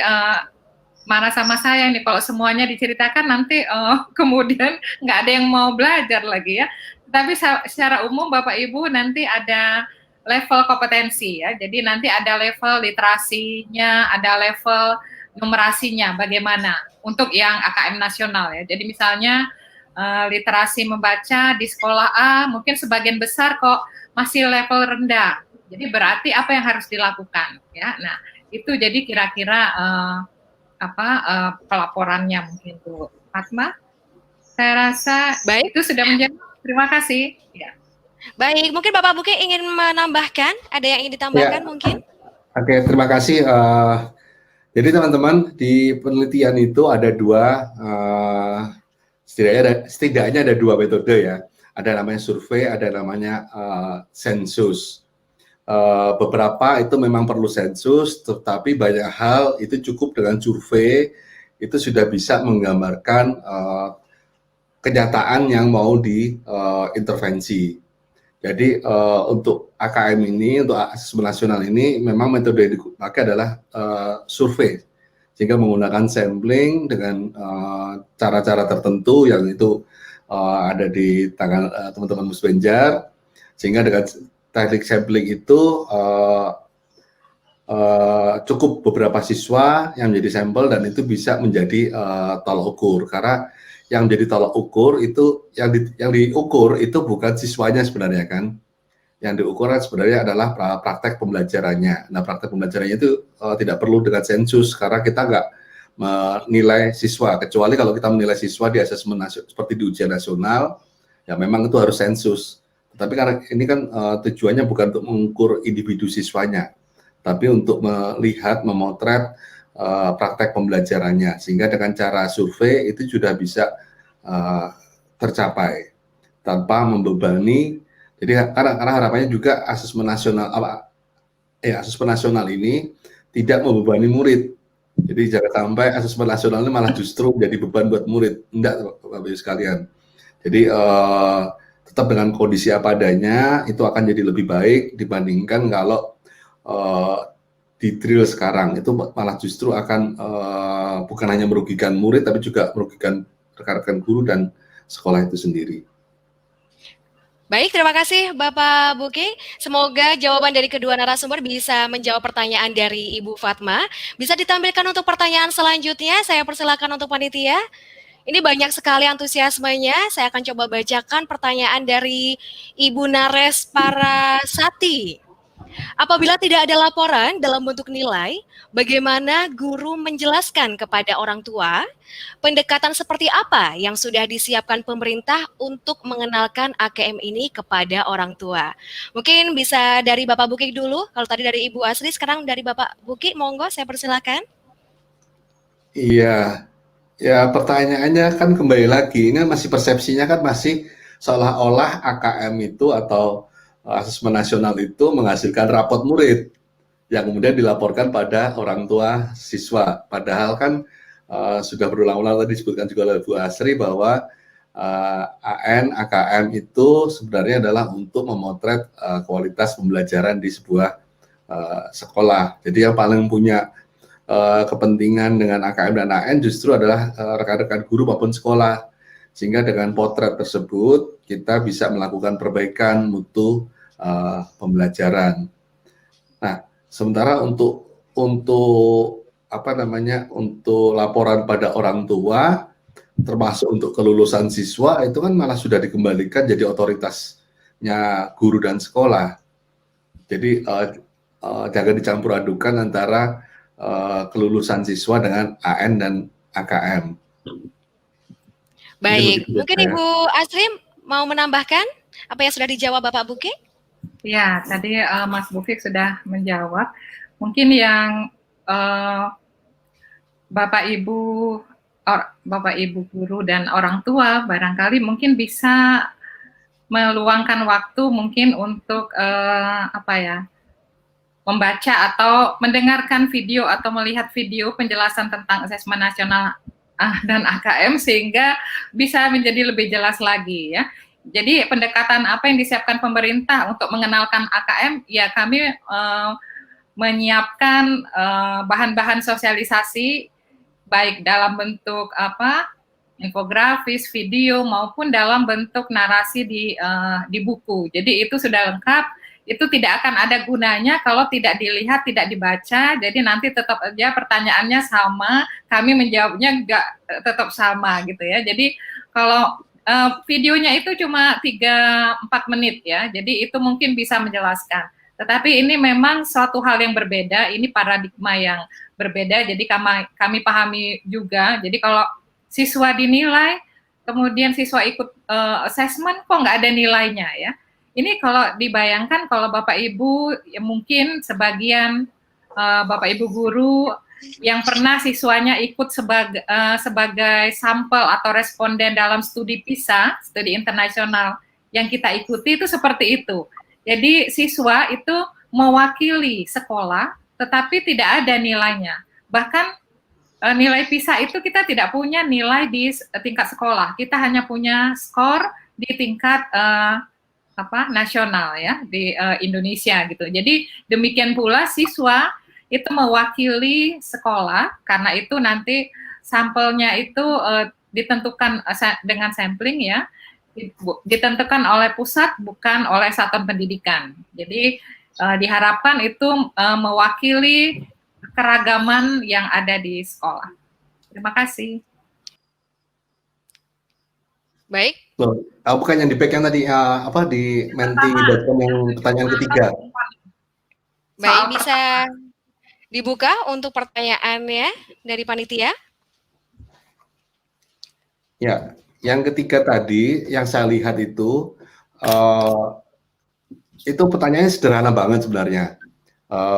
marah sama saya ini kalau semuanya diceritakan nanti kemudian nggak ada yang mau belajar lagi ya. Tapi secara umum Bapak Ibu nanti ada level kompetensi ya. Jadi nanti ada level literasinya, ada level numerasinya bagaimana untuk yang AKM nasional ya. Jadi misalnya literasi membaca di sekolah A mungkin sebagian besar kok masih level rendah. Jadi berarti apa yang harus dilakukan ya. Nah, itu jadi kira-kira pelaporannya mungkin Bu Fatma. Saya rasa baik itu sudah menjawab. Terima kasih. Ya. Baik, mungkin Bapak Buki ingin menambahkan, ada yang ingin ditambahkan ya. Mungkin? Oke, terima kasih. Jadi teman-teman di penelitian itu ada dua, setidaknya ada dua metode ya. Ada namanya survei, ada namanya sensus. Beberapa itu memang perlu sensus, tetapi banyak hal itu cukup dengan survei, itu sudah bisa menggambarkan kenyataan yang mau diintervensi. Jadi untuk AKM ini, untuk asesmen nasional ini, memang metode yang dipakai adalah survei, sehingga menggunakan sampling dengan cara-cara tertentu yang itu ada di tangan teman-teman Musbenjar, sehingga dengan teknik sampling itu cukup beberapa siswa yang menjadi sampel dan itu bisa menjadi tolak ukur. Karena yang menjadi tolak ukur itu yang diukur itu bukan siswanya sebenarnya kan. Yang diukur sebenarnya adalah praktek pembelajarannya. Nah, praktek pembelajarannya itu tidak perlu dengan sensus karena kita nggak menilai siswa, kecuali kalau kita menilai siswa di asesmen seperti di ujian nasional, ya memang itu harus sensus. Tapi karena ini kan tujuannya bukan untuk mengukur individu siswanya, tapi untuk melihat, memotret praktek pembelajarannya, sehingga dengan cara survei itu sudah bisa tercapai tanpa membebani. Jadi karena harapannya juga asesmen nasional ini tidak membebani murid. Jadi jangan sampai asesmen nasional ini malah justru menjadi beban buat murid. Enggak, Bapak Ibu sekalian. Jadi tetap dengan kondisi apa adanya itu akan jadi lebih baik dibandingkan kalau di drill sekarang itu malah justru akan bukan hanya merugikan murid tapi juga merugikan rekan-rekan guru dan sekolah itu sendiri. Baik, terima kasih Bapak Buki. Semoga jawaban dari kedua narasumber bisa menjawab pertanyaan dari Ibu Fatma. Bisa ditampilkan untuk pertanyaan selanjutnya, saya persilakan untuk panitia. Ini banyak sekali antusiasmenya, saya akan coba bacakan pertanyaan dari Ibu Nares Parasati. Apabila tidak ada laporan dalam bentuk nilai, bagaimana guru menjelaskan kepada orang tua pendekatan seperti apa yang sudah disiapkan pemerintah untuk mengenalkan AKM ini kepada orang tua? Mungkin bisa dari Bapak Buki dulu, kalau tadi dari Ibu Asri, sekarang dari Bapak Buki, monggo saya persilakan. Iya, ya pertanyaannya kan kembali lagi, ini masih persepsinya kan masih seolah-olah AKM itu atau asesmen nasional itu menghasilkan rapot murid yang kemudian dilaporkan pada orang tua siswa. Padahal kan sudah berulang-ulang tadi disebutkan juga oleh Bu Asri bahwa AN, AKM itu sebenarnya adalah untuk memotret kualitas pembelajaran di sebuah sekolah. Jadi yang paling punya kepentingan dengan AKM dan AN justru adalah rekan-rekan guru maupun sekolah. Sehingga dengan potret tersebut kita bisa melakukan perbaikan mutu pembelajaran. Nah, sementara untuk laporan pada orang tua, termasuk untuk kelulusan siswa itu kan malah sudah dikembalikan jadi otoritasnya guru dan sekolah. Jadi jangan dicampur adukan antara kelulusan siswa dengan AN dan AKM. Baik, mungkin Ibu Asri mau menambahkan apa yang sudah dijawab Bapak Buki? Ya, tadi Mas Bufik sudah menjawab. Mungkin yang Bapak Ibu guru dan orang tua barangkali mungkin bisa meluangkan waktu mungkin untuk membaca atau mendengarkan video atau melihat video penjelasan tentang asesmen nasional dan AKM sehingga bisa menjadi lebih jelas lagi ya. Jadi pendekatan apa yang disiapkan pemerintah untuk mengenalkan AKM, ya kami menyiapkan bahan-bahan sosialisasi baik dalam bentuk infografis, video maupun dalam bentuk narasi di buku. Jadi itu sudah lengkap. Itu tidak akan ada gunanya kalau tidak dilihat, tidak dibaca. Jadi nanti tetap aja pertanyaannya sama, kami menjawabnya tetap sama gitu ya. Jadi kalau videonya itu cuma 3-4 menit ya, jadi itu mungkin bisa menjelaskan. Tetapi ini memang suatu hal yang berbeda, ini paradigma yang berbeda, jadi kami pahami juga. Jadi kalau siswa dinilai, kemudian siswa ikut assessment, kok nggak ada nilainya ya. Ini kalau dibayangkan kalau Bapak Ibu, ya mungkin sebagian Bapak Ibu guru yang pernah siswanya ikut sebagai sampel atau responden dalam studi PISA, studi internasional yang kita ikuti itu seperti itu. Jadi siswa itu mewakili sekolah, tetapi tidak ada nilainya. Bahkan nilai PISA itu kita tidak punya nilai di tingkat sekolah, kita hanya punya skor di tingkat nasional ya di Indonesia gitu. Jadi demikian pula siswa itu mewakili sekolah, karena itu nanti sampelnya itu ditentukan dengan sampling ya, ditentukan oleh pusat bukan oleh satuan pendidikan. Jadi diharapkan itu mewakili keragaman yang ada di sekolah. Terima kasih. Baik. Bukan yang di back yang tadi di menti.com yang pertanyaan ketiga. Baik, bisa dibuka untuk pertanyaannya dari panitia. Ya, yang ketiga tadi yang saya lihat itu pertanyaannya sederhana banget sebenarnya.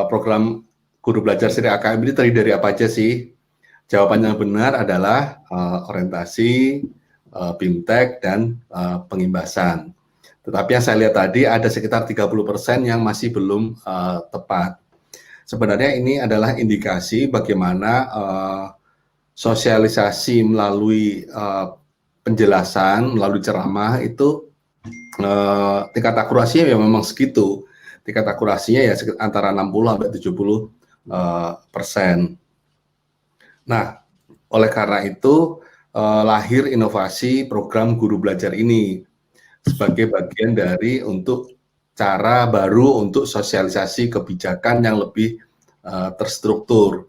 Program guru belajar seri AKM ini terdiri dari apa aja sih? Jawabannya benar adalah orientasi, BIMTEK, dan pengimbasan. Tetapi yang saya lihat tadi ada sekitar 30% yang masih belum tepat. Sebenarnya ini adalah indikasi bagaimana sosialisasi melalui penjelasan melalui ceramah itu tingkat akurasinya ya memang segitu. Tingkat akurasinya ya antara 60-70%. Nah, oleh karena itu lahir inovasi program guru belajar ini sebagai bagian dari untuk cara baru untuk sosialisasi kebijakan yang lebih terstruktur.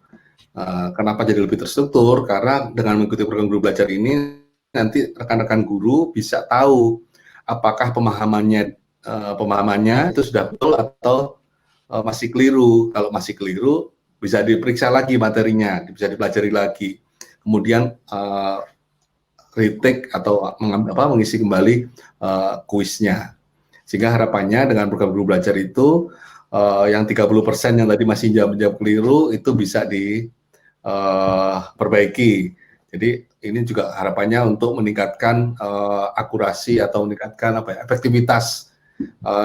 Kenapa jadi lebih terstruktur? Karena dengan mengikuti program guru belajar ini nanti rekan-rekan guru bisa tahu apakah pemahamannya itu sudah betul atau masih keliru. Kalau masih keliru, bisa diperiksa lagi materinya, bisa dipelajari lagi. Kemudian retake atau mengisi kembali kuisnya. Sehingga harapannya dengan program guru belajar itu yang 30% yang tadi masih jawab keliru itu bisa diperbaiki. Jadi ini juga harapannya untuk meningkatkan akurasi atau meningkatkan efektivitas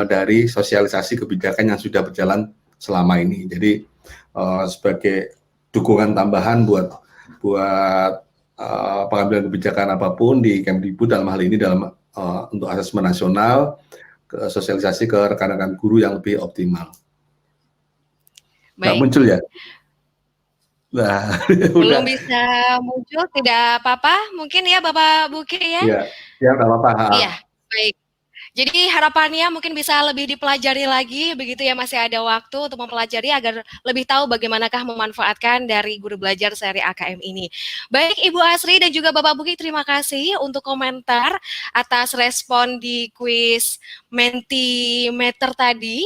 dari sosialisasi kebijakan yang sudah berjalan selama ini. Jadi sebagai dukungan tambahan buat pengambilan kebijakan apapun di Kemdikbud dalam hal ini untuk asesmen nasional, sosialisasi ke rekan-rekan guru yang lebih optimal. Nggak muncul ya? Nah, belum bisa muncul, tidak apa-apa. Mungkin ya Bapak Buki ya? Iya, nggak apa-apa. Iya, baik. Jadi harapannya mungkin bisa lebih dipelajari lagi, begitu ya, masih ada waktu untuk mempelajari agar lebih tahu bagaimanakah memanfaatkan dari guru belajar seri AKM ini. Baik Ibu Asri dan juga Bapak Buki, terima kasih untuk komentar atas respon di kuis Mentimeter tadi.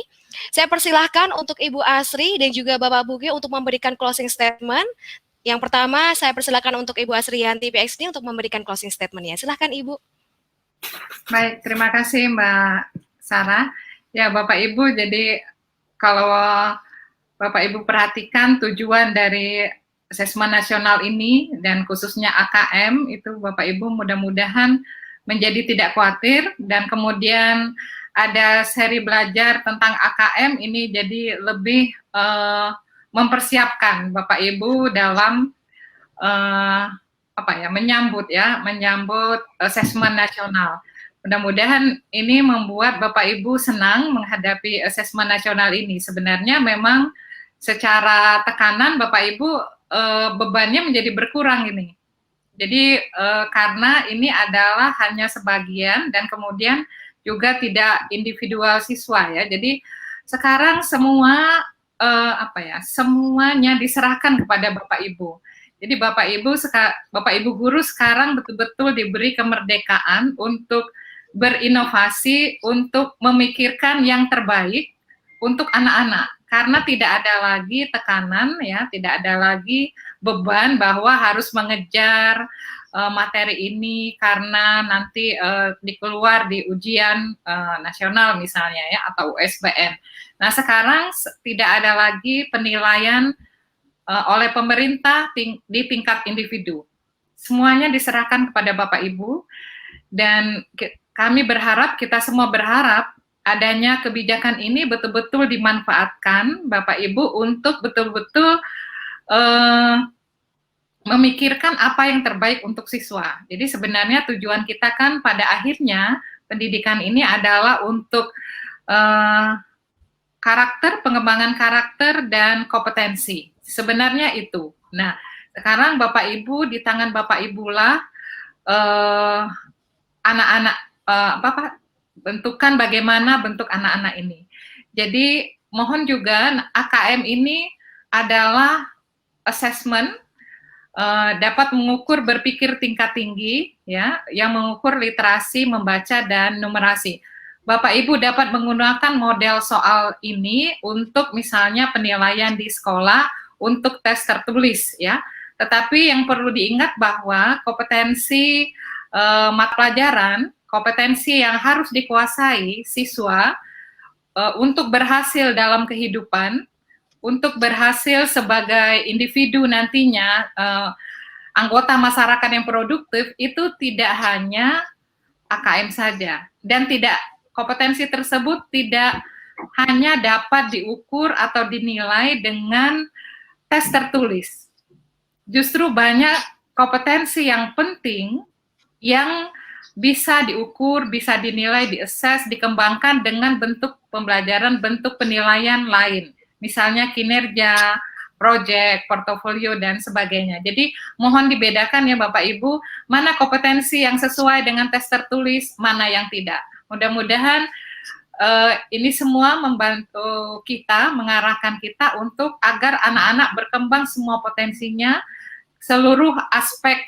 Saya persilahkan untuk Ibu Asri dan juga Bapak Buki untuk memberikan closing statement. Yang pertama, saya persilahkan untuk Ibu Asriyanti PhD untuk memberikan closing statement-nya. Silahkan Ibu. Baik, terima kasih Mbak Sarah. Ya Bapak Ibu, jadi kalau Bapak Ibu perhatikan tujuan dari asesmen nasional ini dan khususnya AKM itu Bapak Ibu mudah-mudahan menjadi tidak khawatir, dan kemudian ada seri belajar tentang AKM ini jadi lebih mempersiapkan Bapak Ibu dalam menyambut asesmen nasional. Mudah-mudahan ini membuat Bapak Ibu senang menghadapi asesmen nasional ini. Sebenarnya memang secara tekanan Bapak Ibu bebannya menjadi berkurang ini. Jadi karena ini adalah hanya sebagian dan kemudian juga tidak individual siswa ya. Jadi sekarang semuanya diserahkan kepada Bapak Ibu. Jadi Bapak Ibu guru sekarang betul-betul diberi kemerdekaan untuk berinovasi, untuk memikirkan yang terbaik untuk anak-anak. Karena tidak ada lagi tekanan ya, tidak ada lagi beban bahwa harus mengejar materi ini karena nanti dikeluar di ujian nasional misalnya ya, atau USBN. Nah sekarang tidak ada lagi penilaian oleh pemerintah di tingkat individu. Semuanya diserahkan kepada Bapak Ibu, dan kami berharap, kita semua berharap adanya kebijakan ini betul-betul dimanfaatkan Bapak Ibu untuk betul-betul memikirkan apa yang terbaik untuk siswa. Jadi sebenarnya tujuan kita kan pada akhirnya pendidikan ini adalah untuk pengembangan karakter dan kompetensi. Sebenarnya itu. Nah, sekarang Bapak Ibu, di tangan Bapak Ibulah anak-anak bentukan bagaimana bentuk anak-anak ini. Jadi mohon juga AKM ini adalah assessment dapat mengukur berpikir tingkat tinggi ya, yang mengukur literasi, membaca dan numerasi. Bapak Ibu dapat menggunakan model soal ini untuk misalnya penilaian di sekolah untuk tes tertulis ya. Tetapi yang perlu diingat bahwa kompetensi mata pelajaran, kompetensi yang harus dikuasai siswa untuk berhasil dalam kehidupan, untuk berhasil sebagai individu nantinya anggota masyarakat yang produktif, itu tidak hanya AKM saja, dan kompetensi tersebut tidak hanya dapat diukur atau dinilai dengan tes tertulis. Justru banyak kompetensi yang penting yang bisa diukur, bisa dinilai, diassess, dikembangkan dengan bentuk pembelajaran, bentuk penilaian lain. Misalnya kinerja, proyek, portofolio, dan sebagainya. Jadi mohon dibedakan ya Bapak Ibu, mana kompetensi yang sesuai dengan tes tertulis, mana yang tidak. Mudah-mudahan ini semua membantu kita, mengarahkan kita untuk agar anak-anak berkembang semua potensinya, seluruh aspek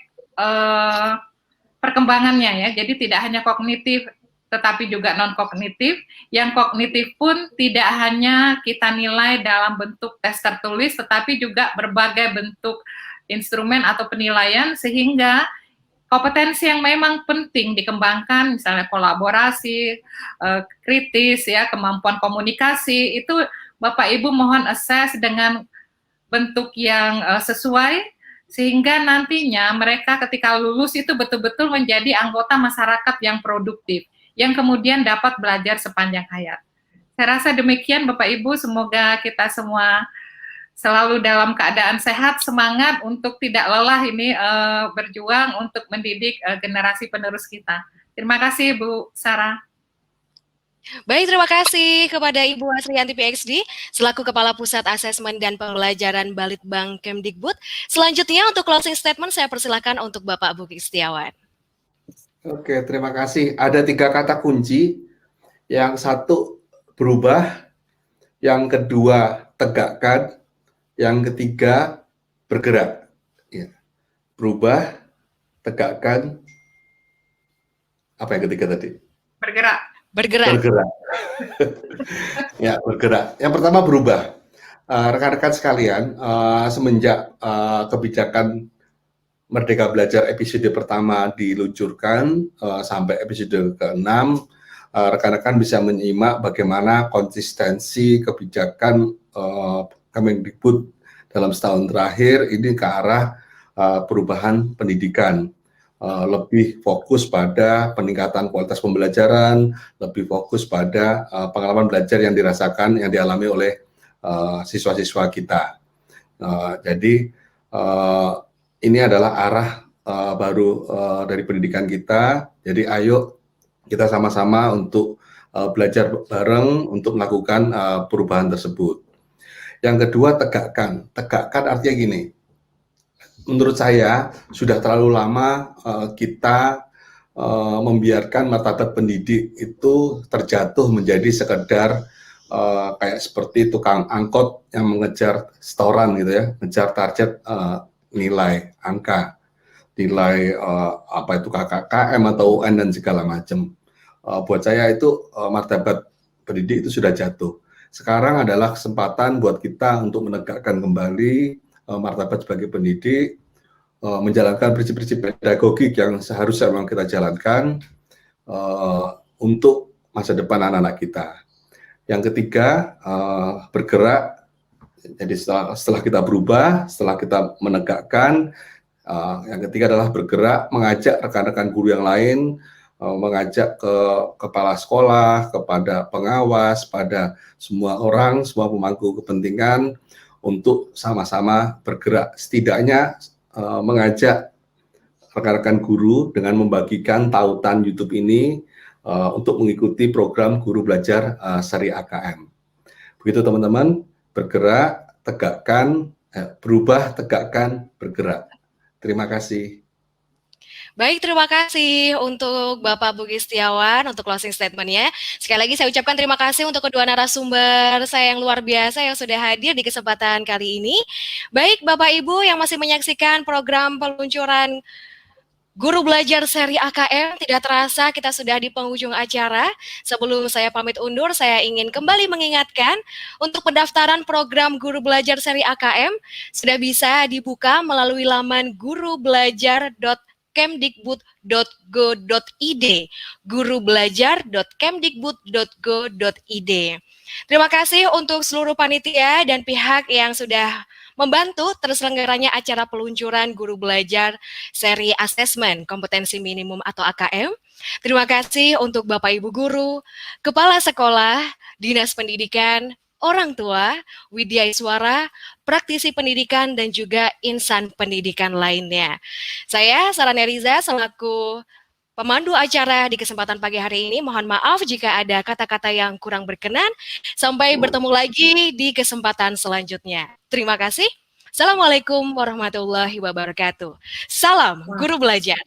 perkembangannya ya. Jadi tidak hanya kognitif, tetapi juga non-kognitif. Yang kognitif pun tidak hanya kita nilai dalam bentuk tes tertulis, tetapi juga berbagai bentuk instrumen atau penilaian, sehingga kompetensi yang memang penting dikembangkan, misalnya kolaborasi, kritis, ya, kemampuan komunikasi, itu Bapak Ibu mohon assess dengan bentuk yang sesuai, sehingga nantinya mereka ketika lulus itu betul-betul menjadi anggota masyarakat yang produktif, yang kemudian dapat belajar sepanjang hayat. Saya rasa demikian Bapak Ibu, semoga kita semua selalu dalam keadaan sehat, semangat untuk tidak lelah ini berjuang untuk mendidik generasi penerus kita. Terima kasih Bu Sarah. Baik, terima kasih kepada Ibu Asrianti PhD selaku Kepala Pusat Asesmen dan Pembelajaran Balitbang Kemdikbud. Selanjutnya untuk closing statement saya persilakan untuk Bapak Budi Setiawan. Oke, terima kasih. Ada 3 kata kunci. Yang satu berubah, yang kedua tegakkan, yang ketiga bergerak. Ya. Berubah, tegakkan. Apa yang ketiga tadi? Bergerak. Bergerak. Ya, bergerak. Yang pertama berubah. Rekan-rekan sekalian, semenjak kebijakan Merdeka Belajar episode pertama diluncurkan sampai episode ke-6, rekan-rekan bisa menyimak bagaimana konsistensi kebijakan Kemendikbud dalam setahun terakhir ini ke arah perubahan pendidikan. Lebih fokus pada peningkatan kualitas pembelajaran, lebih fokus pada pengalaman belajar yang dirasakan, yang dialami oleh siswa-siswa kita. Jadi ini adalah arah baru dari pendidikan kita. Jadi ayo kita sama-sama untuk belajar bareng untuk melakukan perubahan tersebut. Yang kedua, tegakkan. Tegakkan artinya gini. Menurut saya sudah terlalu lama kita membiarkan martabat pendidik itu terjatuh menjadi sekedar kayak seperti tukang angkot yang mengejar setoran gitu ya, mengejar target nilai angka, nilai apa itu KKKM atau UN dan segala macam. Buat saya itu martabat pendidik itu sudah jatuh. Sekarang adalah kesempatan buat kita untuk menegakkan kembali martabat sebagai pendidik, menjalankan prinsip-prinsip pedagogik yang seharusnya memang kita jalankan untuk masa depan anak-anak kita. Yang ketiga, bergerak. Jadi setelah kita berubah, setelah kita menegakkan, yang ketiga adalah bergerak, mengajak rekan-rekan guru yang lain, mengajak ke kepala sekolah, kepada pengawas, pada semua orang, semua pemangku kepentingan untuk sama-sama bergerak. Setidaknya mengajak rekan-rekan guru dengan membagikan tautan YouTube ini untuk mengikuti program Guru Belajar Seri AKM. Begitu teman-teman, bergerak, tegakkan, berubah, tegakkan, bergerak. Terima kasih. Baik, terima kasih untuk Bapak Budi Setiawan untuk closing statement-nya. Sekali lagi saya ucapkan terima kasih untuk kedua narasumber saya yang luar biasa yang sudah hadir di kesempatan kali ini. Baik, Bapak Ibu yang masih menyaksikan program peluncuran Guru Belajar Seri AKM, tidak terasa kita sudah di penghujung acara. Sebelum saya pamit undur, saya ingin kembali mengingatkan untuk pendaftaran program Guru Belajar Seri AKM sudah bisa dibuka melalui laman gurubelajar.kemdikbud.go.id, gurubelajar.kemdikbud.go.id. Terima kasih untuk seluruh panitia dan pihak yang sudah membantu terselenggaranya acara peluncuran Guru Belajar Seri Asesmen Kompetensi Minimum atau AKM. Terima kasih untuk Bapak Ibu Guru, Kepala Sekolah, Dinas Pendidikan, orang tua, widyaswara, praktisi pendidikan, dan juga insan pendidikan lainnya. Saya, Sarah Neriza, selaku pemandu acara di kesempatan pagi hari ini. Mohon maaf jika ada kata-kata yang kurang berkenan. Sampai bertemu lagi di kesempatan selanjutnya. Terima kasih. Assalamualaikum warahmatullahi wabarakatuh. Salam Guru Belajar.